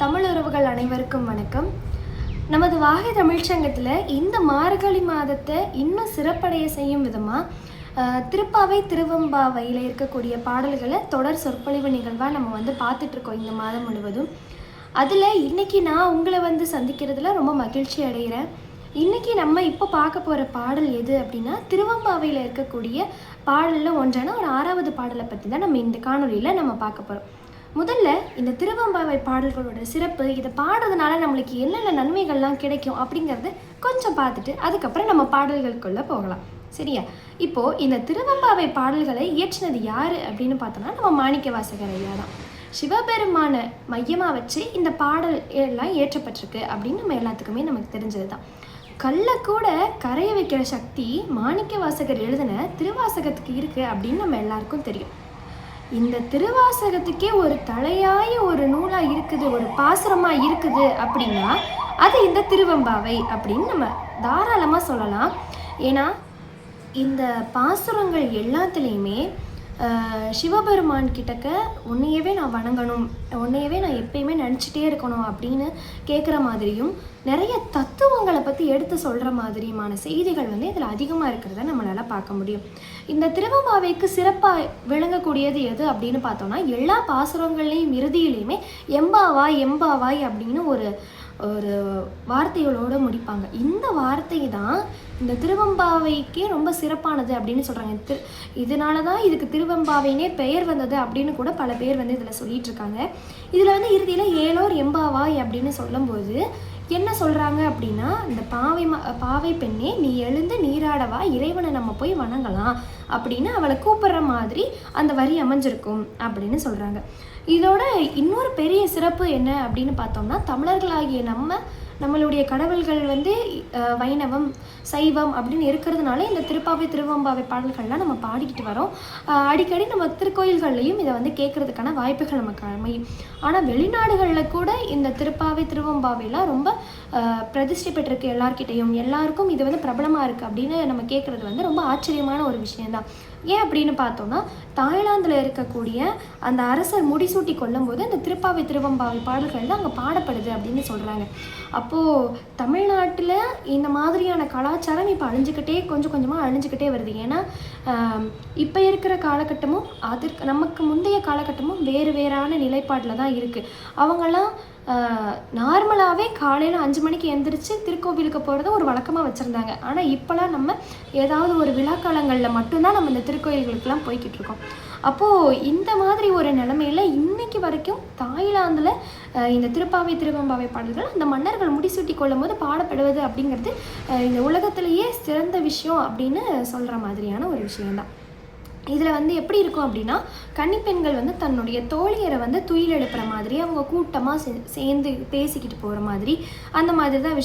தமிழ் உறவுகள் அனைவருக்கும் வணக்கம். நமது வாகை தமிழ்ச்சங்கத்தில் இந்த மார்கழி மாதத்தை இன்னும் சிறப்படைய செய்யும் விதமாக திருப்பாவை திருவெம்பாவையில் இருக்கக்கூடிய பாடல்களை தொடர் சொற்பொழிவு நிகழ்வாக நம்ம பார்த்துட்ருக்கோம் இந்த மாதம் முழுவதும். அதில் இன்றைக்கி நான் உங்களை சந்திக்கிறதுல ரொம்ப மகிழ்ச்சி அடைகிறேன். இன்றைக்கி நம்ம இப்போ பார்க்க போகிற பாடல் எது அப்படின்னா, திருவெம்பாவையில் இருக்கக்கூடிய பாடலில் ஒன்றான ஒரு 6வது பாடலை பற்றி தான் நம்ம இந்த காணொலியில் நம்ம பார்க்க போகிறோம். முதல்ல இந்த திருவெம்பாவை பாடல்களோட சிறப்பு, இதை பாடுறதுனால நம்மளுக்கு என்னென்ன நன்மைகள்லாம் கிடைக்கும் அப்படிங்கிறது கொஞ்சம் பார்த்துட்டு அதுக்கப்புறம் நம்ம பாடல்களுக்குள்ளே போகலாம். சரியா? இப்போது இந்த திருவெம்பாவை பாடல்களை இயற்றினது யார் அப்படின்னு பார்த்தோம்னா நம்ம மாணிக்கவாசகர் ஐயா தான். சிவபெருமான மையமாக வச்சு இந்த பாடல் எல்லாம் இயற்றப்பட்டிருக்கு அப்படின்னு நம்ம எல்லாத்துக்குமே நமக்கு தெரிஞ்சது தான். கல்லை கூட கரைய வைக்கிற சக்தி மாணிக்கவாசகர் எழுதின திருவாசகத்துக்கு இருக்குது அப்படின்னு நம்ம எல்லாருக்கும் தெரியும். இந்த திருவாசகத்துக்கே ஒரு தலையாய ஒரு நூலாக இருக்குது, ஒரு பாசுரமாக இருக்குது அப்படின்னா அது இந்த திருவெம்பாவை அப்படின்னு நம்ம தாராளமாக சொல்லலாம். ஏன்னா இந்த பாசுரங்கள் எல்லாத்துலேயுமே சிவபெருமான் கிட்டக்க உன்னையவே நான் வணங்கணும், உன்னையவே நான் எப்பயுமே நினச்சிட்டே இருக்கணும் அப்படின்னு கேட்குற மாதிரியும் நிறைய தத்துவங்களை பற்றி எடுத்து சொல்கிற மாதிரியுமான செய்திகள் இதில் அதிகமாக இருக்கிறத நம்மளால் பார்க்க முடியும். இந்த திருவெம்பாவைக்கு சிறப்பாக விளங்கக்கூடியது எது அப்படின்னு பார்த்தோம்னா, எல்லா பாசுரங்கள்லேயும் இறுதியிலையுமே எம்பாவாய் எம்பாவாய் அப்படின்னு ஒரு வார்த்தைகளோடு முடிப்பாங்க. இந்த வார்த்தை தான் இந்த திருவெம்பாவைக்கே ரொம்ப சிறப்பானது அப்படின்னு சொல்கிறாங்க. இதனால தான் இதுக்கு திருவெம்பாவைனே பெயர் வந்தது அப்படின்னு கூட பல பேர் இதில் சொல்லிட்டு இருக்காங்க. இதில் இறுதியில் ஏலோர் எம்பாவாய் அப்படின்னு சொல்லும்போது என்ன சொல்கிறாங்க அப்படின்னா, இந்த பாவை பெண்ணே நீ எழுந்து நீராடவா, இறைவனை நம்ம போய் வணங்கலாம் அப்படின்னு அவளை கூப்பிடுற மாதிரி அந்த வரி அமைஞ்சிருக்கும் அப்படின்னு சொல்கிறாங்க. இதோட இன்னொரு பெரிய சிறப்பு என்ன அப்படின்னு பார்த்தோம்னா, தமிழர்களாகிய நம்மளுடைய கடவுள்கள் வைணவம் சைவம் அப்படின்னு இருக்கிறதுனால இந்த திருவெம்பாவை பாடல்கள்லாம் நம்ம பாடிக்கிட்டு வரோம். அடிக்கடி நம்ம திருக்கோயில்கள்லையும் இதை கேட்குறதுக்கான வாய்ப்புகள் நமக்கு அமையும். ஆனால் வெளிநாடுகளில் கூட இந்த திருவெம்பாவைலாம் ரொம்ப பிரதிஷ்டை பெற்றிருக்கு எல்லார்கிட்டையும். எல்லாருக்கும் இது பிரபலமாக இருக்குது அப்படின்னு நம்ம கேட்குறது ரொம்ப ஆச்சரியமான ஒரு விஷயம்தான். ஏன் அப்படின்னு பார்த்தோம்னா, தாய்லாந்தில் இருக்கக்கூடிய அந்த அரசர் முடிசூட்டி கொள்ளும்போது அந்த திருவெம்பாவை பாடல்கள் தான் அங்கே பாடப்படுது அப்படின்னு சொல்கிறாங்க. அப்போது தமிழ்நாட்டில் இந்த மாதிரியான கலாச்சாரம் இப்போ கொஞ்சம் கொஞ்சமாக அழிஞ்சிக்கிட்டே வருது. ஏன்னா இப்போ இருக்கிற காலகட்டமும் நமக்கு முந்தைய காலகட்டமும் வேறான நிலைப்பாட்டில் தான் இருக்குது. அவங்கெல்லாம் நார்மலாகவே காலையில் 5 மணிக்கு எழுந்திரிச்சு திருக்கோவிலுக்கு போகிறத ஒரு வழக்கமாக வச்சுருந்தாங்க. ஆனால் இப்போலாம் நம்ம ஏதாவது ஒரு விழாக்காலங்களில் மட்டும்தான் நம்ம இந்த திருக்கோயில்களுக்கெல்லாம் போய்கிட்டு இருக்கோம். அப்போது இந்த மாதிரி ஒரு நிலைமையில் இன்னைக்கு வரைக்கும் தாய்லாந்தில் இந்த திருவெம்பாவை பாடல்கள் அந்த மன்னர்கள் முடிசூட்டி கொள்ளும் போது பாடப்படுவது அப்படிங்கிறது இந்த உலகத்திலேயே சிறந்த விஷயம் அப்படின்னு சொல்கிற மாதிரியான ஒரு விஷயம்தான். இதில் எப்படி இருக்கும் அப்படின்னா, கன்னிப்பெண்கள் தன்னுடைய தோழியரை துயில் எழுப்புற மாதிரி, அவங்க கூட்டமாக சேர்ந்து பேசிக்கிட்டு போகிற மாதிரி, அந்த மாதிரி தான்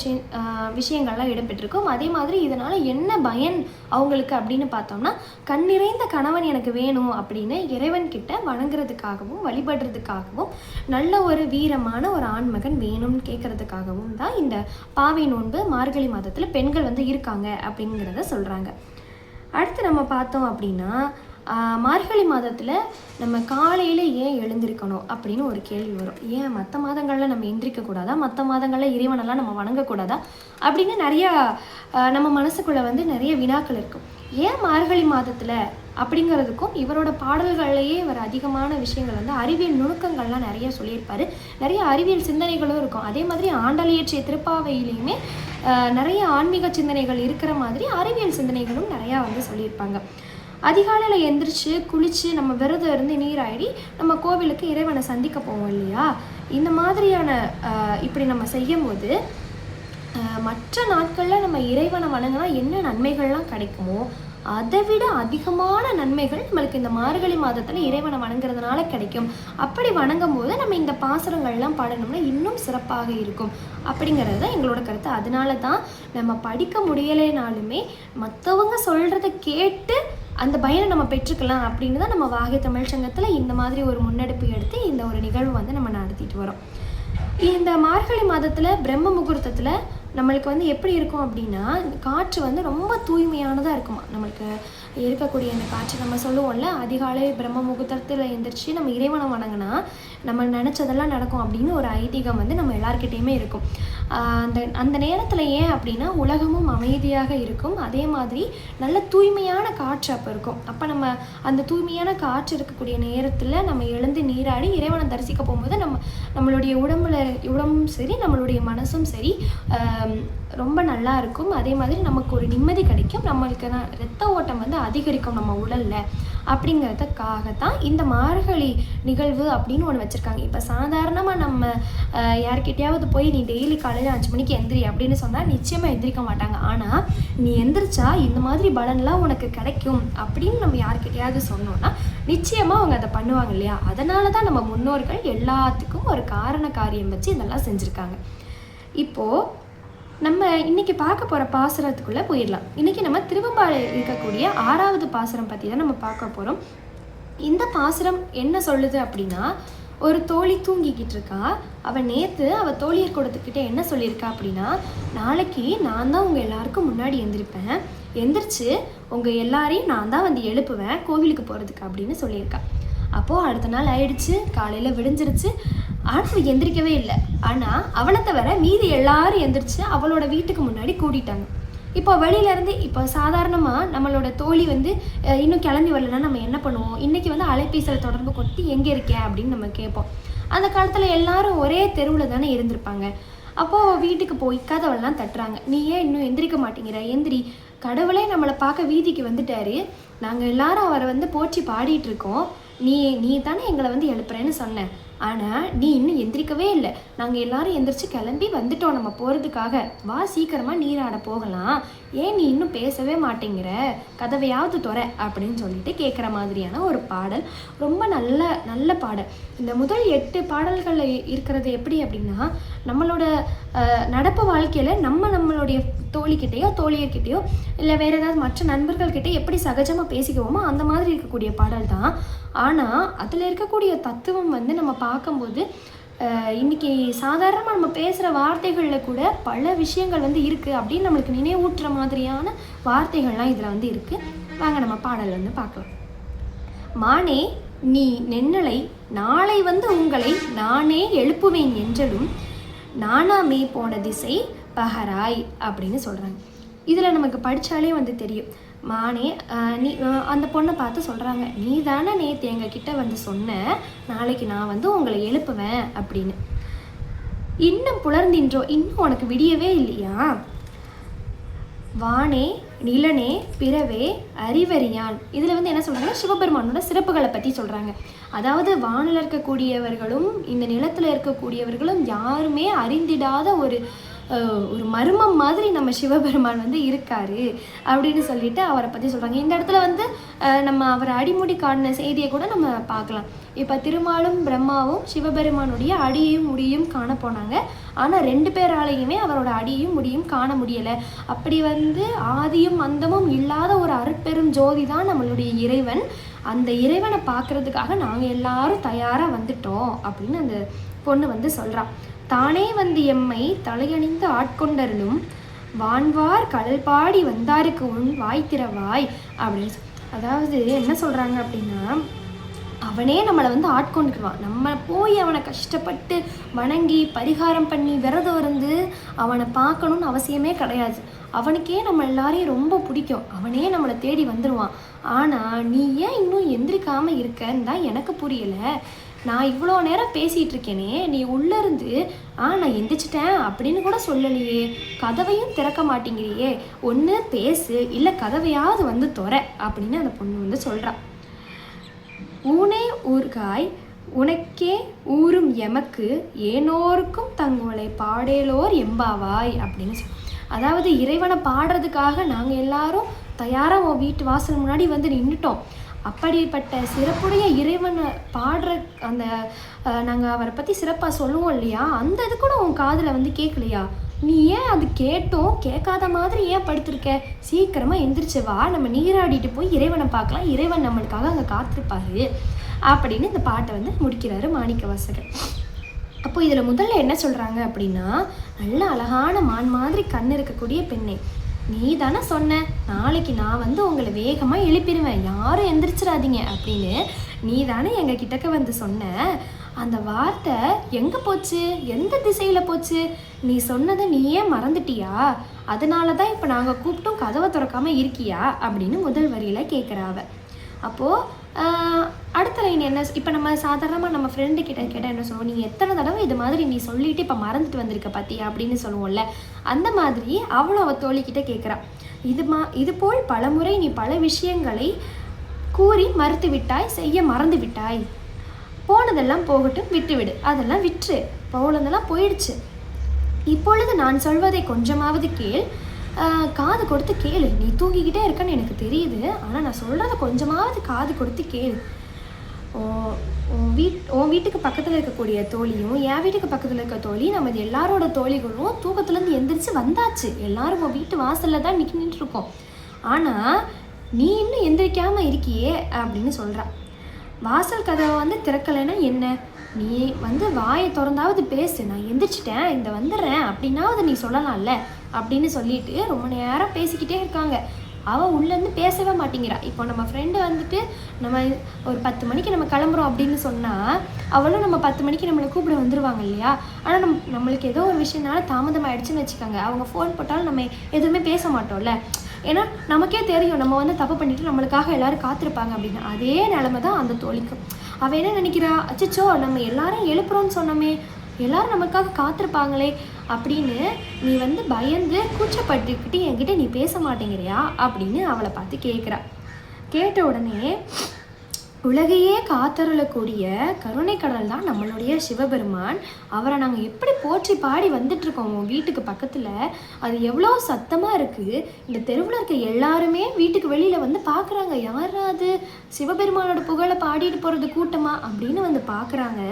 விஷயங்கள்லாம் இடம்பெற்றிருக்கும். அதே மாதிரி இதனால் என்ன பயன் அவங்களுக்கு அப்படின்னு பார்த்தோம்னா, கண்ணிறைந்த கணவன் எனக்கு வேணும் அப்படின்னு இறைவன்கிட்ட வணங்குறதுக்காகவும் வழிபடுறதுக்காகவும் நல்ல ஒரு வீரமான ஒரு ஆண்மகன் வேணும்னு கேட்குறதுக்காகவும் தான் இந்த பாவை நோன்பு மார்கழி மாதத்தில் பெண்கள் இருக்காங்க அப்படிங்கிறத சொல்கிறாங்க. அடுத்து நம்ம பார்த்தோம் அப்படின்னா, மார்கழி மாதத்தில் நம்ம காலையில் ஏன் எழுந்திருக்கணும் அப்படின்னு ஒரு கேள்வி வரும். ஏன் மற்ற மாதங்களில் நம்ம எந்திரிக்கக்கூடாதா, மற்ற மாதங்களில் இறைவனெல்லாம் நம்ம வணங்கக்கூடாதா அப்படின்னு நிறையா நம்ம மனசுக்குள்ளே நிறைய வினாக்கள் இருக்கும். ஏன் மார்கழி மாதத்தில் அப்படிங்கிறதுக்கும் இவரோட பாடல்கள்லேயே இவர் அதிகமான விஷயங்கள் அறிவியல் நுணுக்கங்கள்லாம் நிறைய சொல்லியிருப்பார். நிறைய அறிவியல் சிந்தனைகளும் இருக்கும். அதே மாதிரி ஆண்டாளியற்றிய திருப்பாவையிலையுமே நிறைய ஆன்மீக சிந்தனைகள் இருக்கிற மாதிரி அறிவியல் சிந்தனைகளும் நிறையா சொல்லியிருப்பாங்க. அதிகாலையில் எந்திரிச்சு குளித்து நம்ம விரதம் இருந்து நீராடி நம்ம கோவிலுக்கு இறைவனை சந்திக்க போவோம் இல்லையா? இந்த மாதிரியான இப்படி நம்ம செய்யும்போது மற்ற நாட்களில் நம்ம இறைவனை வணங்கினா என்ன நன்மைகள்லாம் கிடைக்குமோ அதை விட அதிகமான நன்மைகள் நம்மளுக்கு இந்த மார்கழி மாதத்தில் இறைவனை வணங்குறதுனால கிடைக்கும். அப்படி வணங்கும் போது நம்ம இந்த பாசுரங்கள்லாம் பாடணும்னா இன்னும் சிறப்பாக இருக்கும் அப்படிங்கிறது தான் எங்களோட கருத்து. அதனால தான் நம்ம படிக்க முடியலைனாலுமே மற்றவங்க சொல்கிறத கேட்டு அந்த பயனை நம்ம பெற்றுக்கலாம் அப்படின்னு தான் நம்ம வாகை தமிழ் சங்கத்தில் இந்த மாதிரி ஒரு முன்னெடுப்பு எடுத்து இந்த ஒரு நிகழ்வு நம்ம நடத்திட்டு வரோம். இந்த மார்கழி மாதத்தில் பிரம்ம முகூர்த்தத்தில் நம்மளுக்கு வந்து எப்படி இருக்கும் அப்படின்னா, இந்த காற்று வந்து ரொம்ப தூய்மையானதாக இருக்குமா. நம்மளுக்கு இருக்கக்கூடிய அந்த காற்று நம்ம சொல்லுவோம்ல, அதிகாலை பிரம்ம முகூர்த்தத்தில் எந்திரிச்சு நம்ம இறைவனை வணங்கினா நம்ம நினச்சதெல்லாம் நடக்கும் அப்படின்னு ஒரு ஐதீகம் வந்து நம்ம எல்லாருக்கிட்டேயுமே இருக்கும். அந்த அந்த நேரத்தில் ஏன் அப்படின்னா உலகமும் அமைதியாக இருக்கும். அதே மாதிரி நல்ல தூய்மையான காற்று அப்போ இருக்கும். அப்போ நம்ம அந்த தூய்மையான காற்று இருக்கக்கூடிய நேரத்தில் நம்ம எழுந்து நீராடி இறைவனை தரிசிக்க போகும்போது நம்மளுடைய உடம்பும் சரி, நம்மளுடைய மனசும் சரி ரொம்ப நல்லா இருக்கும். அதே மாதிரி நமக்கு ஒரு நிம்மதி கிடைக்கும். நம்மளுக்கு இரத்த ஓட்டம் வந்து அதிகரிக்கும் நம்ம உடலில். அப்படிங்கிறதுக்காகத்தான் இந்த மார்கழி நிகழ்வு அப்படின்னு ஒன்று வச்சுருக்காங்க. இப்போ சாதாரணமாக நம்ம யார்கிட்டையாவது போய் நீ டெய்லி காலையில் 5 மணிக்கு எந்திரி அப்படின்னு சொன்னால் நிச்சயமாக எந்திரிக்க மாட்டாங்க. ஆனால் நீ எந்திரிச்சா இந்த மாதிரி பலன்லாம் உனக்கு கிடைக்கும் அப்படின்னு நம்ம யார்கிட்டையாவது சொன்னோன்னா நிச்சயமாக அவங்க அதை பண்ணுவாங்க இல்லையா. அதனால தான் நம்ம முன்னோர்கள் எல்லாத்துக்கும் ஒரு காரண காரியம் வச்சு இதெல்லாம் செஞ்சுருக்காங்க. இப்போது நம்ம இன்றைக்கி பார்க்க போகிற பாசுரத்துக்குள்ளே போயிடலாம். இன்றைக்கி நம்ம திருவெம்பாவையில் இருக்கக்கூடிய 6வது பாசுரம் பற்றி தான் நம்ம பார்க்க போகிறோம். இந்த பாசுரம் என்ன சொல்லுது அப்படின்னா, ஒரு தோழி தூங்கிக்கிட்டு இருக்கா. அவள் நேற்று அவள் தோழியர் கூடத்துக்கிட்ட என்ன சொல்லியிருக்கா அப்படின்னா, நாளைக்கு நான் தான் உங்கள் எல்லாருக்கும் முன்னாடி எந்திரிப்பேன், எந்திரிச்சு உங்கள் எல்லாரையும் நான் தான் வந்து எழுப்புவேன் கோவிலுக்கு போகிறதுக்கு அப்படின்னு சொல்லியிருக்கா. அப்போது அடுத்த நாள் ஆயிடுச்சு, காலையில் விடிஞ்சிருச்சு. ஆனால் எந்திரிக்கவே இல்லை. ஆனால் அவளை தவிர மீதி எல்லாரும் எந்திரிச்சு அவளோட வீட்டுக்கு முன்னாடி கூட்டிட்டாங்க. இப்போ வெளியிலேருந்து இப்போ சாதாரணமாக நம்மளோட தோழி வந்து இன்னும் கிளம்பி வரலன்னா நம்ம என்ன பண்ணுவோம், இன்றைக்கி வந்து அலைபேசியில் தொடர்பு கொட்டி எங்கே இருக்கேன் அப்படின்னு நம்ம கேட்போம். அந்த காலத்தில் எல்லாரும் ஒரே தெருவில் தானே இருந்திருப்பாங்க. அப்போது வீட்டுக்கு போய் கதவெல்லாம் தட்டுறாங்க. நீ ஏன் இன்னும் எந்திரிக்க மாட்டேங்கிற, எந்திரி, கடவுளே நம்மளை பார்க்க வீதிக்கு வந்துட்டாரு, நாங்கள் எல்லாரும் அவரை வந்து போற்றி பாடிட்டு இருக்கோம், நீ தானே எங்களை வந்து எழுப்புறேன்னு சொன்னேன், ஆனால் நீ இன்னும் எந்திரிக்கவே இல்லை, நாங்கள் எல்லாரும் எந்திரிச்சு கிளம்பி வந்துட்டோம் நம்ம போகிறதுக்காக, வா சீக்கிரமாக நீராட போகலாம், ஏன் நீ இன்னும் பேசவே மாட்டேங்கிற, கதவையாவது துறை அப்படின்னு சொல்லிட்டு கேட்குற மாதிரியான ஒரு பாடல். ரொம்ப நல்ல பாடல். இந்த முதல் 8 பாடல்கள் இருக்கிறது எப்படி அப்படின்னா, நம்மளோட நடப்பு வாழ்க்கையில் நம்மளுடைய தோழிக்கிட்டேயோ தோழியர்கிட்டையோ இல்லை வேறு ஏதாவது மற்ற நண்பர்கள்கிட்ட எப்படி சகஜமாக பேசிக்குவோமோ அந்த மாதிரி இருக்கக்கூடிய பாடல் தான். ஆனால் அதில் இருக்கக்கூடிய தத்துவம் வந்து நம்ம பார்க்கும்போது இன்றைக்கி சாதாரணமாக நம்ம பேசுகிற வார்த்தைகளில் கூட பல விஷயங்கள் வந்து இருக்குது அப்படின்னு நம்மளுக்கு நினைவூட்டுற மாதிரியான வார்த்தைகள்லாம் இதில் வந்து இருக்குது. வாங்க நம்ம பாடல் வந்து பார்க்கலாம். மானே நீ நென்னலை நாளை வந்து உங்களை நானே எழுப்புவேன் என்றலும் நானாமே போன திசை பகராய் அப்படின்னு சொல்கிறாங்க. இதில் நமக்கு படித்தாலே வந்து தெரியும். மானே நீ அந்த பொண்ணை பார்த்து சொல்கிறாங்க, நீ தானே நேற்று எங்ககிட்ட வந்து சொன்ன நாளைக்கு நான் வந்து உங்களை எழுப்புவேன் அப்படின்னு. இன்னும் புலர்ந்தின்றோ, இன்னும் உனக்கு விடியவே இல்லையா, வானே நிலனே பிறவே அறிவறியான். இதில் வந்து என்ன சொல்கிறாங்க, சிவபெருமானோட சிறப்புகளை பற்றி சொல்கிறாங்க. அதாவது வானில் இருக்கக்கூடியவர்களும் இந்த நிலத்தில் இருக்கக்கூடியவர்களும் யாருமே அறிந்திடாத ஒரு மர்மம் மாதிரி நம்ம சிவபெருமான் வந்து இருக்காரு அப்படின்னு சொல்லிட்டு அவரை பற்றி சொல்கிறாங்க. இந்த இடத்துல வந்து நம்ம அவரை அடிமுடி காட்டின செய்தியை கூட நம்ம பார்க்கலாம். இப்போ திருமாலும் பிரம்மாவும் சிவபெருமானுடைய அடியையும் முடியும் காண போனாங்க. ஆனால் 2 பேராலையுமே அவரோட அடியையும் முடியும் காண முடியலை. அப்படி வந்து ஆதியும் அந்தமும் இல்லாத ஒரு அருட்பெரும் ஜோதி தான் நம்மளுடைய இறைவன். அந்த இறைவனை பார்க்குறதுக்காக நாங்கள் எல்லாரும் தயாராக வந்துட்டோம் அப்படின்னு அந்த பொண்ணு வந்து சொல்கிறான். தானே வந்து எம்மை தலையணிந்து ஆட்கொண்டருளும் வான்வார் கடல் பாடி வந்தாருக்கு உன் வாய்த்திரவாய் அப்படின்னு அதாவது என்ன சொல்கிறாங்க அப்படின்னா, அவனே நம்மளை வந்து ஆட்கொண்டுக்குவான். நம்ம போய் அவனை கஷ்டப்பட்டு வணங்கி பரிகாரம் பண்ணி விரதம் இருந்து அவனை பார்க்கணுன்னு அவசியமே கிடையாது. அவனுக்கே நம்ம எல்லாரையும் ரொம்ப பிடிக்கும். அவனே நம்மளை தேடி வந்துடுவான். ஆனால் நீ ஏன் இன்னும் எந்திரிக்காமல் இருக்கன்னு தான் எனக்கு புரியலை. நான் இவ்வளோ நேரம் பேசிகிட்டு இருக்கேனே, நீ உள்ளேருந்து நான் எந்திரிச்சிட்டேன் அப்படின்னு கூட சொல்லலையே, கதவையும் திறக்க மாட்டேங்கிறியே, ஒன்று பேசு இல்லை கதவையாவது வந்து தொற அப்படின்னு அந்த பொண்ணு வந்து சொல்கிறான். ஊனே ஊர்காய் உனக்கே ஊரும் எமக்கு ஏனோருக்கும் தங்களை பாடேலோர் எம்பாவாய் அப்படின்னு அதாவது இறைவனை பாடுறதுக்காக நாங்கள் எல்லாரும் தயாராக உன் வீட்டு வாசல் முன்னாடி வந்து நின்றுட்டோம். அப்படிப்பட்ட சிறப்புடைய இறைவனை பாடுற அந்த நாங்கள் அவரை பற்றி சிறப்பாக சொல்லுவோம் இல்லையா, அந்த இது கூட உன் காதில் வந்து கேட்கலையா, நீ ஏன் அது கேட்டும் கேட்காத மாதிரி ஏன் படுத்திருக்க, சீக்கிரமாக எந்திரிச்சு வா, நம்ம நீராடிட்டு போய் இறைவனை பார்க்கலாம், இறைவன் நம்மளுக்காக அங்கே காத்திருப்பாரு அப்படின்னு இந்த பாட்டை வந்து முடிக்கிறாரு மாணிக்க வாசகர். அப்போ இதில் முதல்ல என்ன சொல்கிறாங்க அப்படின்னா, நல்ல அழகான மான் மாதிரி கண் இருக்கக்கூடிய பெண்ணே, நீ தானே சொன்ன நாளைக்கு நான் வந்து உங்களை வேகமாக எழுப்பிடுவேன், யாரும் எந்திரிச்சிடாதீங்க அப்படின்னு நீ தானே எங்கள் கிட்டக்க வந்து சொன்ன. அந்த வார்த்தை எங்கே போச்சு, எந்த திசையில் போச்சு? நீ சொன்னதை நீயே மறந்துட்டியா? அதனால தான் இப்போ நாங்கள் கூப்பிட்டும் கதவை திறக்காமல் இருக்கியா அப்படின்னு முதல் வரியில் கேட்குறாவ. அப்போது அடுத்த லைன் என்ன, இப்போ நம்ம சாதாரணமாக நம்ம ஃப்ரெண்டு கிட்ட கேட்டால் என்ன சொல்லுவோம், நீ எத்தனை தடவை இது மாதிரி நீ சொல்லிட்டு இப்போ மறந்துட்டு வந்திருக்க பார்த்தியா அப்படின்னு சொல்லுவோம்ல. அந்த மாதிரி அவள் தோழிக்கிட்ட கேட்குறா, இது போல் பலமுறை நீ பல விஷயங்களை கூறி மறுத்து விட்டாய், செய்ய மறந்து விட்டாய். போனதெல்லாம் போகட்டும், விட்டுவிடு, அதெல்லாம் விற்று போனதெல்லாம் போயிடுச்சு. இப்பொழுது நான் சொல்வதை கொஞ்சமாவது கேள், காது கொடுத்து கேளு. நீ தூங்கிக்கிட்டே இருக்கன்னு எனக்கு தெரியுது, ஆனால் நான் சொல்கிறத கொஞ்சமாவது காது கொடுத்து கேளு. உன் வீட்டுக்கு பக்கத்தில் இருக்கக்கூடிய தோழியும் என் வீட்டுக்கு பக்கத்தில் இருக்க தோழி, நம்ம இது எல்லாரோட தோழிகளும் தூக்கத்துலேருந்து எந்திரிச்சு வந்தாச்சு. எல்லாரும் உன் வீட்டு வாசலில் தான் நின்றுட்டு இருக்கோம். ஆனால் நீ இன்னும் எந்திரிக்காமல் இருக்கியே அப்படின்னு சொல்கிறா. வாசல் கதவை வந்து திறக்கலைன்னா என்ன, நீ வந்து வாயை திறந்தாவது பேசு, நான் எந்திரிச்சிட்டேன் இந்த வந்துடுறேன் அப்படின்னாவது நீ சொல்லலாம்ல அப்படின்னு சொல்லிட்டு ரொம்ப நேரம் பேசிக்கிட்டே இருக்காங்க. அவள் உள்ளேருந்து பேசவே மாட்டேங்கிறா. இப்போ நம்ம ஃப்ரெண்டு வந்துட்டு நம்ம ஒரு 10 மணிக்கு நம்ம கிளம்புறோம் அப்படின்னு சொன்னால் அவளும் நம்ம 10 மணிக்கு நம்மளை கூப்பிட வந்துடுவாங்க இல்லையா. ஆனால் நம்மளுக்கு ஏதோ ஒரு விஷயம்னால தாமதம் ஆகிடுச்சுன்னு வச்சுக்கோங்க, அவங்க ஃபோன் போட்டாலும் நம்ம எதுவுமே பேச மாட்டோம்ல. ஏன்னா நமக்கே தெரியும் நம்ம வந்து தப்பு பண்ணிவிட்டு நம்மளுக்காக எல்லோரும் காத்திருப்பாங்க அப்படின்னு. அதே நிலமை தான் அந்த தோழிக்கும். அவள் என்ன நினைக்கிறா, அச்சோ நம்ம எல்லாரும் எழுப்புறோன்னு சொன்னோமே, எல்லாரும் நமக்காக காத்திருப்பாங்களே அப்படின்னு நீ வந்து பயந்து கூச்சப்பட்டுக்கிட்டு என்கிட்ட நீ பேச மாட்டேங்கிறியா அப்படின்னு அவளை பார்த்து கேட்குறா. கேட்ட உடனே உலகையே காத்தருளக்கூடிய கருணை கடல் தான் நம்மளுடைய சிவபெருமான். அவரை நாங்கள் எப்படி போற்றி பாடி வந்துட்டுருக்கோம் உன் வீட்டுக்கு பக்கத்தில், அது எவ்வளோ சத்தமாக இருக்குது. இந்த தெருவில் இருக்க எல்லாருமே வீட்டுக்கு வெளியில் வந்து பார்க்குறாங்க, யாராவது சிவபெருமானோட புகழை பாடிட்டு போகிறது கூட்டமா அப்படின்னு வந்து பார்க்குறாங்க.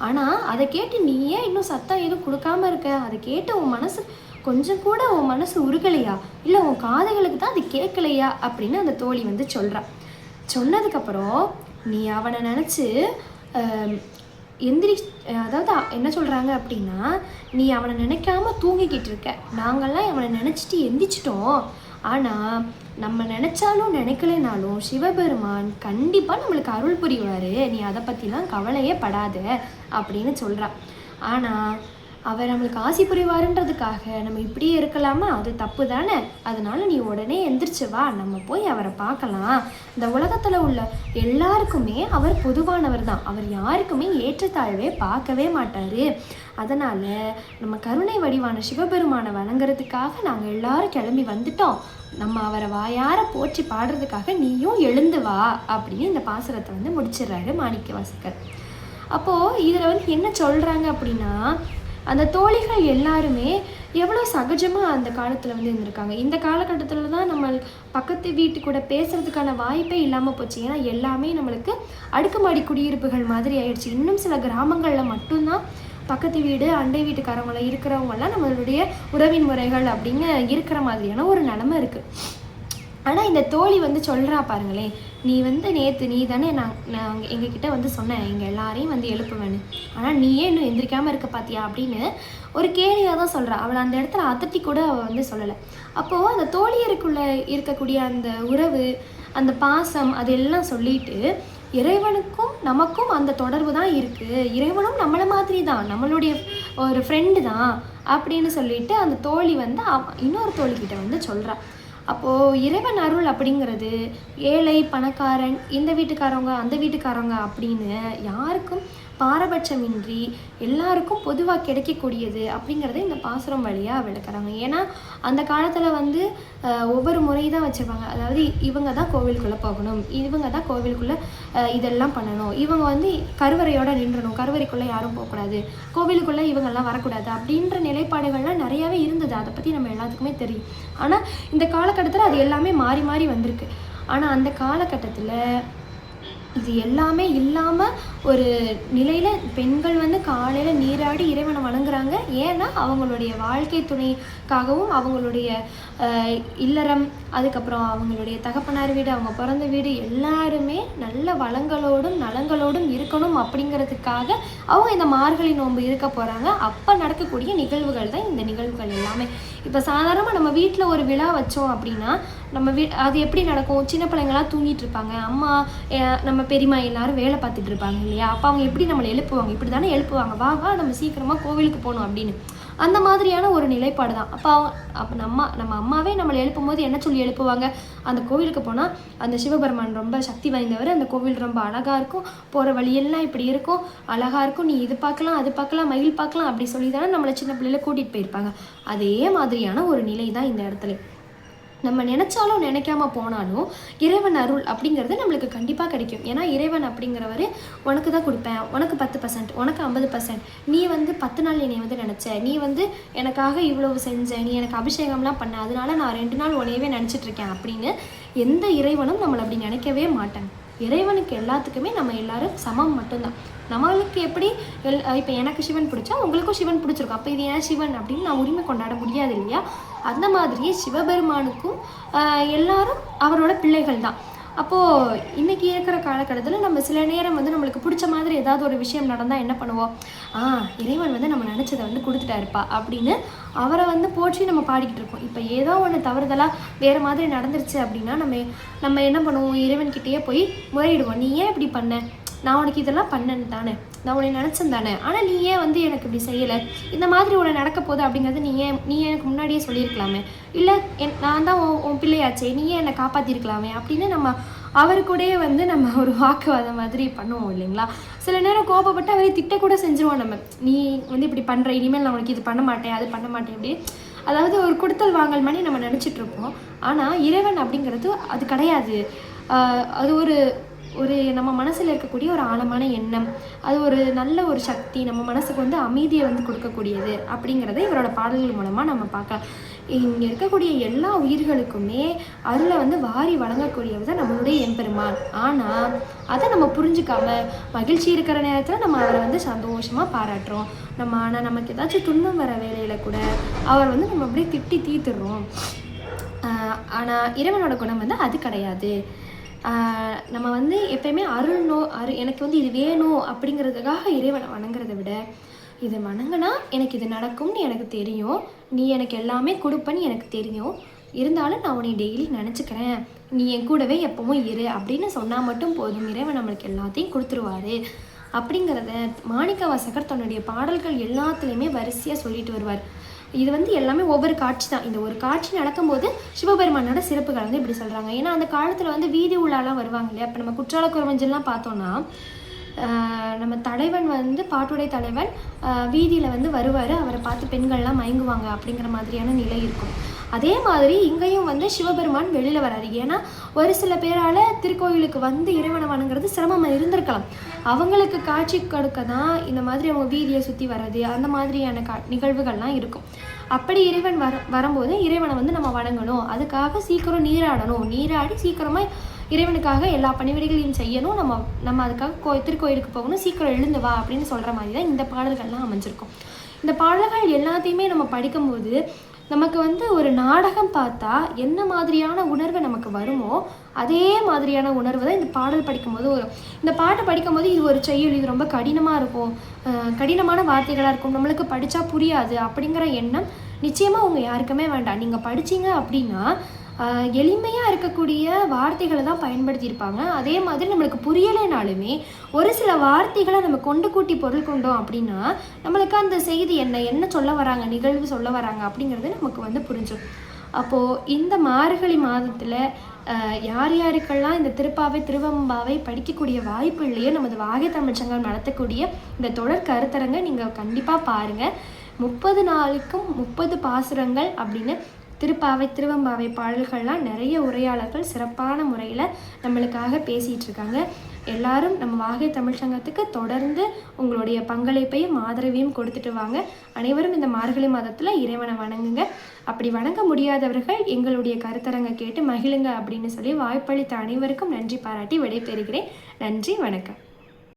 ஆனால் அதை கேட்டு நீயே இன்னும் சத்தம் எதுவும் கொடுக்காம இருக்க, அதை கேட்டு உன் மனசு கொஞ்சம் கூட உன் மனசு உருகலையா, இல்லை உன் காதுகளுக்கு தான் அது கேட்கலையா அப்படின்னு அந்த தோழி வந்து சொல்கிறா. சொன்னதுக்கப்புறம் நீ அவனை நினச்சி அதாவது என்ன சொல்கிறாங்க அப்படின்னா, நீ அவனை நினைக்காம தூங்கிக்கிட்டு இருக்க, நாங்கள்லாம் அவனை நினச்சிட்டு எந்திரிச்சிட்டோம். ஆனால் நம்ம நினச்சாலும் நினைக்கலைனாலும் சிவபெருமான் கண்டிப்பாக நம்மளுக்கு அருள் புரிவார், நீ அதை பற்றிலாம் கவலையே படாத அப்படின்னு சொல்கிறா. ஆனால் அவர் நம்மளுக்கு ஆசி புரிவாருன்றதுக்காக நம்ம இப்படியே இருக்கலாமா, அது தப்பு தானே. அதனால நீ உடனே எந்திரிச்சு வா, நம்ம போய் அவரை பார்க்கலாம். இந்த உலகத்தில் உள்ள எல்லாருக்குமே அவர் பொதுவானவர் தான், அவர் யாருக்குமே ஏற்றத்தாழ்வே பார்க்கவே மாட்டார். அதனால் நம்ம கருணை வடிவான சிவபெருமானை வணங்குறதுக்காக நாங்கள் எல்லாரும் கிளம்பி வந்துட்டோம், நம்ம அவரை வாயார போற்றி பாடுறதுக்காக நீயும் எழுந்து வா அப்படின்னு இந்த பாசுரத்தை வந்து முடிச்சிடுறாரு மாணிக்கவாசகர். அப்போது இதில் வந்து என்ன சொல்கிறாங்க அப்படின்னா, அந்த தோழிகள் எல்லாருமே எவ்வளோ சகஜமாக அந்த காலத்தில் வந்து இருந்திருக்காங்க. இந்த காலகட்டத்தில் தான் நம்ம பக்கத்து வீட்டு கூட பேசுகிறதுக்கான வாய்ப்பே இல்லாமல் போச்சு. ஏன்னா எல்லாமே நம்மளுக்கு அடுக்குமாடி குடியிருப்புகள் மாதிரி ஆயிடுச்சு. இன்னும் சில கிராமங்களில் மட்டும்தான் பக்கத்து வீடு அண்டை வீட்டுக்காரவங்கள இருக்கிறவங்களாம் நம்மளுடைய உறவின் முறைகள் அப்படிங்க இருக்கிற மாதிரியான ஒரு நிலமை இருக்குது. ஆனால் இந்த தோழி வந்து சொல்கிறா பாருங்களேன், நீ வந்து நேற்று நீ தானே நான் எங்ககிட்ட வந்து சொன்னேன் எங்கள் எல்லாரையும் வந்து எழுப்புவேன்னு, ஆனால் நீயே இன்னும் எந்திரிக்காமல் இருக்க பார்த்தியா அப்படின்னு ஒரு கேலியாக தான் சொல்கிறா. அவளை அந்த இடத்துல அதட்டி கூட அவள் வந்து சொல்லலை. அப்போது அந்த தோழியருக்குள்ளே இருக்கக்கூடிய அந்த உறவு, அந்த பாசம், அதெல்லாம் சொல்லிட்டு இறைவனுக்கும் நமக்கும் அந்த தொடர்பு தான் இருக்குது, இறைவனும் நம்மளை மாதிரி தான், நம்மளுடைய ஒரு ஃப்ரெண்டு தான் அப்படின்னு சொல்லிட்டு அந்த தோழி வந்து இன்னொரு தோழிக்கிட்ட வந்து சொல்கிறா. அப்போது இறைவன் அருள் அப்படிங்கிறது ஏழை பணக்காரன், இந்த வீட்டுக்காரவங்க அந்த வீட்டுக்காரவங்க அப்படின்னு யாருக்கும் பாரபட்சமின்றி எல்லாருக்கும் பொதுவாக கிடைக்கக்கூடியது அப்படிங்கிறத இந்த பாசுரம் வழியாக விளக்குறாங்க. ஏன்னா அந்த காலத்தில் வந்து ஒவ்வொரு முறை தான் வச்சுருப்பாங்க. அதாவது இவங்க தான் கோவிலுக்குள்ளே போகணும், இவங்க தான் கோவிலுக்குள்ளே இதெல்லாம் பண்ணணும், இவங்க வந்து கருவறையோடு நின்றணும், கருவறைக்குள்ளே யாரும் போகக்கூடாது, கோவிலுக்குள்ளே இவங்கெல்லாம் வரக்கூடாது அப்படின்ற நிலைப்பாடுகள்லாம் நிறையாவே இருந்தது. அதை பற்றி நம்ம எல்லாத்துக்குமே தெரியும். ஆனால் இந்த காலகட்டத்தில் அது எல்லாமே மாறி மாறி வந்திருக்கு. ஆனால் அந்த காலகட்டத்தில் இது எல்லாமே இல்லாமல் ஒரு நிலையில் பெண்கள் வந்து காலையில் நீராடி இறைவனை வணங்குறாங்க. ஏன்னா அவங்களுடைய வாழ்க்கை துணைக்காகவும் அவங்களுடைய இல்லறம், அதுக்கப்புறம் அவங்களுடைய தகப்பனார் வீடு, அவங்க பிறந்த வீடு எல்லாருமே நல்ல வளங்களோடும் நலங்களோடும் இருக்கணும் அப்படிங்கிறதுக்காக அவங்க இந்த மார்கழி நோன்பு இருக்க போகிறாங்க. அப்போ நடக்கக்கூடிய நிகழ்வுகள் தான் இந்த நிகழ்வுகள் எல்லாமே. இப்போ சாதாரணமாக நம்ம வீட்டில் ஒரு விழா வச்சோம் அப்படின்னா நம்ம அது எப்படி நடக்கும்? சின்ன பிள்ளைங்களாம் தூங்கிட்டு இருப்பாங்க, அம்மா நம்ம பெரியம்மா எல்லாரும் வேலை பார்த்துட்டு இருப்பாங்க இல்லையா? அப்போ அவங்க எப்படி நம்மளை எழுப்புவாங்க? இப்படி தானே எழுப்புவாங்க, வா வா நம்ம சீக்கிரமாக கோவிலுக்கு போகணும் அப்படின்னு. அந்த மாதிரியான ஒரு நிலைப்பாடு தான். அப்போ நம்ம அம்மாவே நம்மளை எழுப்பும் போது என்ன சொல்லி எழுப்புவாங்க? அந்த கோவிலுக்கு போனால் அந்த சிவபெருமான் ரொம்ப சக்தி வாய்ந்தவர், அந்த கோவில் ரொம்ப அழகாக இருக்கும், போகிற வழியெல்லாம் இப்படி இருக்கும், அழகாக இருக்கும், நீ இது பார்க்கலாம் அது பார்க்கலாம் மயில் பார்க்கலாம் அப்படி சொல்லி தானே நம்மளை சின்ன பிள்ளையில கூட்டிகிட்டு போயிருப்பாங்க. அதே மாதிரியான ஒரு நிலை தான் இந்த இடத்துல. நம்ம நினச்சாலும் நினைக்காம போனாலும் இறைவன் அருள் அப்படிங்கிறது நம்மளுக்கு கண்டிப்பாக கிடைக்கும். ஏன்னா இறைவன் அப்படிங்கிறவர் உனக்கு தான் கொடுப்பேன், உனக்கு 10%, உனக்கு 50%, நீ வந்து 10 நாள் என்னை வந்து நினச்ச, நீ வந்து எனக்காக இவ்வளவு செஞ்ச, நீ எனக்கு அபிஷேகம்லாம் பண்ண, அதனால நான் 2 நாள் உன்னையவே நினச்சிட்ருக்கேன் அப்படின்னு எந்த இறைவனும் நம்மளை அப்படி நினைக்கவே மாட்டாங்க. இறைவனுக்கு எல்லாத்துக்குமே நம்ம எல்லாரும் சமம் மட்டும்தான். நம்மளுக்கு எப்படி இப்போ எனக்கு சிவன் பிடிச்சா உங்களுக்கும் சிவன் பிடிச்சிருக்கும், அப்போ இது ஏன் சிவன் அப்படின்னு நான் உரிமை கொண்டாட முடியாது இல்லையா? அந்த மாதிரியே சிவபெருமானுக்கும் எல்லாரும் அவரோட பிள்ளைகள் தான். அப்போது இன்றைக்கி இருக்கிற காலகட்டத்தில் நம்ம சில நேரம் வந்து நம்மளுக்கு பிடிச்ச மாதிரி ஏதாவது ஒரு விஷயம் நடந்தால் என்ன பண்ணுவோம்? இறைவன் வந்து நம்ம நினச்சதை வந்து கொடுத்துட்டாருப்பா அப்படின்னு அவரை வந்து போற்றி நம்ம பாடிக்கிட்டு இருக்கோம். இப்போ ஏதோ ஒன்று தவறுதலாக வேறு மாதிரி நடந்துருச்சு அப்படின்னா நம்ம என்ன பண்ணுவோம்? இறைவன்கிட்டயே போய் முறையிடுவோம். நீ ஏன் இப்படி பண்ண? நான் உனக்கு இதெல்லாம் பண்ணேன்னு தானே, நான் உன்னை நினச்சேன் தானே, ஆனால் நீ ஏன் வந்து எனக்கு இப்படி செய்யலை, இந்த மாதிரி உன்னை நடக்க போகுது அப்படிங்கிறது நீ எனக்கு முன்னாடியே சொல்லியிருக்கலாமே, இல்லை நான் தான் உன் பிள்ளையாச்சே, நீ ஏன் என்னை காப்பாற்றிருக்கலாமே அப்படின்னு நம்ம அவரு கூடயே வந்து நம்ம ஒரு வாக்குவாதம் மாதிரி பண்ணுவோம் இல்லைங்களா? சில நேரம் கோபப்பட்டு அவரை திட்டக்கூட செஞ்சுருவோம். நம்ம நீ வந்து இப்படி பண்ணுற, இனிமேல் நான் உனக்கு இது பண்ண மாட்டேன் அது பண்ண மாட்டேன் அப்படி, அதாவது ஒரு கொடுத்தல் வாங்கல் மாதிரி நம்ம நினச்சிட்ருப்போம். ஆனால் இறைவன் அப்படிங்கிறது அது கிடையாது. அது ஒரு நம்ம மனசில் இருக்கக்கூடிய ஒரு ஆழமான எண்ணம், அது ஒரு நல்ல ஒரு சக்தி, நம்ம மனசுக்கு வந்து அமைதியை வந்து கொடுக்கக்கூடியது அப்படிங்கிறத இவரோட பாடல்கள் மூலமாக நம்ம பார்க்கலாம். இங்கே இருக்கக்கூடிய எல்லா உயிர்களுக்குமே அருளை வந்து வாரி வழங்கக்கூடியவர் தான் நம்மளுடைய எம்பெருமான். ஆனால் அதை நம்ம புரிஞ்சுக்காம மகிழ்ச்சி இருக்கிற நேரத்தில் நம்ம அவரை வந்து சந்தோஷமாக பாராட்டுறோம். ஆனால் நமக்கு ஏதாச்சும் துன்பம் வர வேலையில் கூட அவர் வந்து நம்ம அப்படியே திட்டி தீர்த்துடுறோம். ஆனால் இறைவனோட குணம் வந்து அது கிடையாது. நம்ம வந்து எப்பயுமே எனக்கு வந்து இது வேணும் அப்படிங்கிறதுக்காக இறைவனை வணங்குறதை விட, இதை வணங்கினா எனக்கு இது நடக்கும்னு எனக்கு தெரியும், நீ எனக்கு எல்லாமே கொடுப்பேன்னு எனக்கு தெரியும், இருந்தாலும் நான் உன்னை டெய்லி நினச்சிக்கிறேன், நீ என் கூடவே எப்பவும் இரு அப்படின்னு சொன்னால் மட்டும் போதும், இறைவன் நம்மளுக்கு எல்லாத்தையும் கொடுத்துருவாரு அப்படிங்கிறத மாணிக்கவாசகர் தன்னுடைய பாடல்கள் எல்லாத்துலேயுமே வரிசையாக சொல்லிட்டு வருவார். இது வந்து எல்லாமே ஒவ்வொரு காட்சி தான். இந்த ஒரு காட்சி நடக்கும்போது சிவபெருமானோட சிறப்புகள் வந்து இப்படி சொல்கிறாங்க. ஏன்னா அந்த காலத்தில் வந்து வீதி உள்ளாலாம் வருவாங்க இல்லையா? இப்போ நம்ம குற்றால குறவஞ்செல்லாம் பார்த்தோன்னா நம்ம தலைவன் வந்து பாட்டுடை தலைவன் வீதியில் வந்து வருவார், அவரை பார்த்து பெண்கள்லாம் மயங்குவாங்க அப்படிங்கிற மாதிரியான நிலை இருக்கும். அதே மாதிரி இங்கேயும் வந்து சிவபெருமான் வெளியில் வராரு. ஏன்னா ஒரு சில பேரால் திருக்கோயிலுக்கு வந்து இறைவனை வணங்குறது சிரமமாக இருந்திருக்கலாம். அவங்களுக்கு காட்சி கொடுக்க தான் இந்த மாதிரி அவங்க வீதியை சுற்றி வர்றது, அந்த மாதிரியான நிகழ்வுகள்லாம் இருக்கும். அப்படி இறைவன் வரும்போது இறைவனை வந்து நம்ம வணங்கணும், அதுக்காக சீக்கிரம் நீராடி சீக்கிரமாக இறைவனுக்காக எல்லா பணிவிடைகளையும் செய்யணும், நம்ம அதுக்காக திருக்கோயிலுக்கு போகணும், சீக்கிரம் எழுந்து வா அப்படின்னு சொல்கிற மாதிரி தான் இந்த பாடல்கள்லாம் அமைஞ்சிருக்கும். இந்த பாடல்கள் எல்லாத்தையுமே நம்ம படிக்கும்போது நமக்கு வந்து ஒரு நாடகம் பார்த்தா என்ன மாதிரியான உணர்வு நமக்கு வருமோ அதே மாதிரியான உணர்வு தான் இந்த பாடல் படிக்கும்போது வரும். இந்த பாட்டை படிக்கும்போது இது ஒரு செய்யுள், இது ரொம்ப கடினமாக இருக்கும், கடினமான வார்த்தைகளாக இருக்கும், நம்மளுக்கு படித்தா புரியாது அப்படிங்கிற எண்ணம் நிச்சயமாக உங்கள் யாருக்குமே வேண்டாம். நீங்கள் படித்தீங்க அப்படின்னா எளிமையாக இருக்கக்கூடிய வார்த்தைகளை தான் பயன்படுத்தியிருப்பாங்க. அதே மாதிரி நம்மளுக்கு புரியலைனாலுமே ஒரு சில வார்த்தைகளை நம்ம கொண்டு கூட்டி பொருள் கொண்டோம் அப்படின்னா நம்மளுக்கு அந்த செய்தி என்ன சொல்ல வராங்க, நிகழ்வு சொல்ல வராங்க அப்படிங்கிறது நமக்கு வந்து புரிஞ்சிடும். அப்போது இந்த மார்கழி மாதத்தில் யார் யாருக்கெல்லாம் இந்த திருவெம்பாவை படிக்கக்கூடிய வாய்ப்பு இல்லையோ நமது வாகை தமிழ் சங்கம் நடத்தக்கூடிய இந்த தொடர் கருத்தரங்கை நீங்கள் கண்டிப்பாக பாருங்கள். 30 நாளுக்கும் 30 பாசுரங்கள் அப்படின்னு திருவெம்பாவை பாடல்கள்லாம் நிறைய உரையாளர்கள் சிறப்பான முறையில் நம்மளுக்காக பேசிகிட்டு இருக்காங்க. எல்லாரும் நம்ம வாகை தமிழ் சங்கத்துக்கு தொடர்ந்து உங்களுடைய பங்களிப்பையும் ஆதரவையும் கொடுத்துட்டு வாங்க. அனைவரும் இந்த மார்கழி மாதத்தில் இறைவனை வணங்குங்க. அப்படி வணங்க முடியாதவர்கள் எங்களுடைய கருத்தரங்கை கேட்டு மகிழுங்க அப்படின்னு சொல்லி வாய்ப்பளித்த அனைவருக்கும் நன்றி பாராட்டி விடைபெறுகிறேன். நன்றி, வணக்கம்.